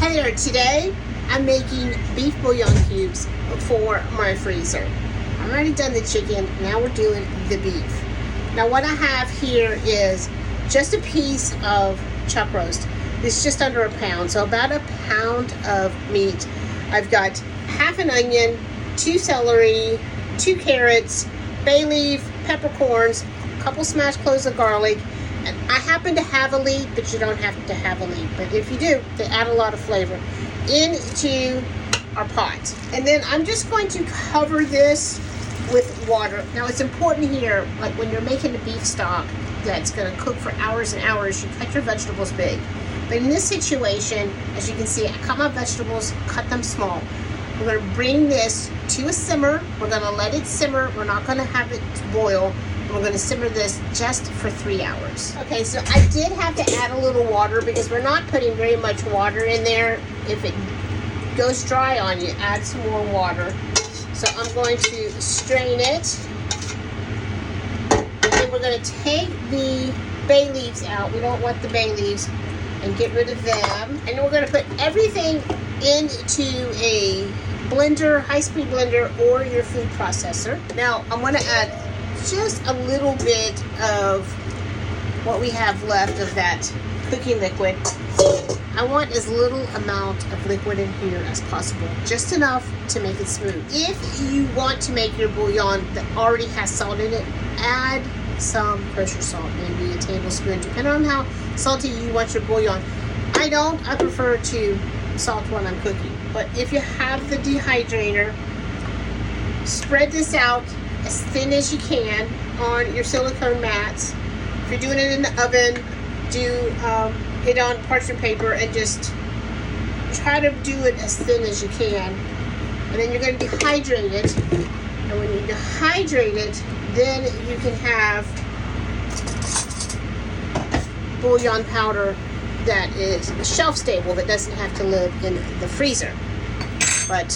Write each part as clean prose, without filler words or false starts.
Hey there, today I'm making beef bouillon cubes for my freezer. I've already done the chicken, now we're doing the beef. Now what I have here is just a piece of chuck roast. It's just under a pound, so about a pound of meat. I've got half an onion, 2 celery, 2 carrots, bay leaf, peppercorns, a couple smashed cloves of garlic, and I happen to have a leek, but you don't have to have a leek. But if you do, they add a lot of flavor into our pot. And then I'm just going to cover this with water. Now it's important here, like when you're making a beef stock that's going to cook for hours and hours, you cut your vegetables big. But in this situation, as you can see, I cut my vegetables, cut them small. We're going to bring this to a simmer. We're going to let it simmer. We're not going to have it boil. We're going to simmer this just for 3 hours. Okay, so I did have to add a little water because we're not putting very much water in there. If it goes dry on you, add some more water. So I'm going to strain it. And then we're going to take the bay leaves out. We don't want the bay leaves, and get rid of them. And then we're going to put everything into a blender, high-speed blender, or your food processor. Now I'm going to add just a little bit of what we have left of that cooking liquid. I want as little amount of liquid in here as possible, just enough to make it smooth. If you want to make your bouillon that already has salt in it, add some kosher salt, maybe a tablespoon, depending on how salty you want your bouillon. I don't. I prefer to salt when I'm cooking. But if you have the dehydrator, spread this out as thin as you can on your silicone mats. If you're doing it in the oven, do it on parchment paper and just try to do it as thin as you can. And then you're going to dehydrate it. And when you dehydrate it, then you can have bouillon powder that is shelf stable, that doesn't have to live in the freezer. But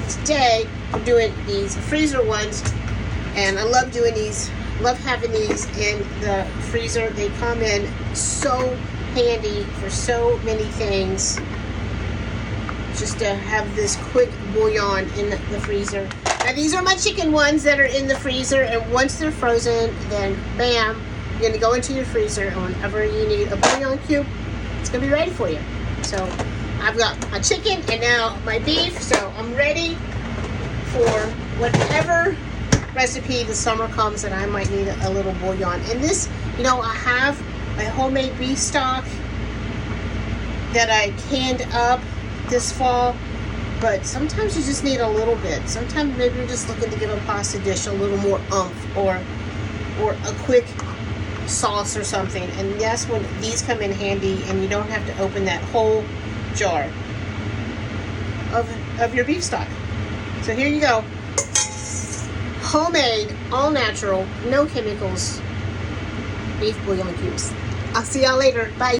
today I'm doing these freezer ones, and I love doing these, love having these in the freezer. They come in so handy for so many things, just to have this quick bouillon in the freezer. Now these are my chicken ones that are in the freezer, and once they're frozen, then bam, you're going to go into your freezer, and whenever you need a bouillon cube, it's going to be ready for you. So I've got my chicken and now my beef, so I'm ready for whatever recipe the summer comes and I might need a little bouillon. And this, you know, I have my homemade beef stock that I canned up this fall, but sometimes you just need a little bit. Sometimes maybe you're just looking to give a pasta dish a little more oomph, or a quick sauce or something, and that's when these come in handy, and you don't have to open that whole jar of your beef stock. So here you go. Homemade, all natural, no chemicals, beef bouillon cubes. I'll see y'all later. Bye.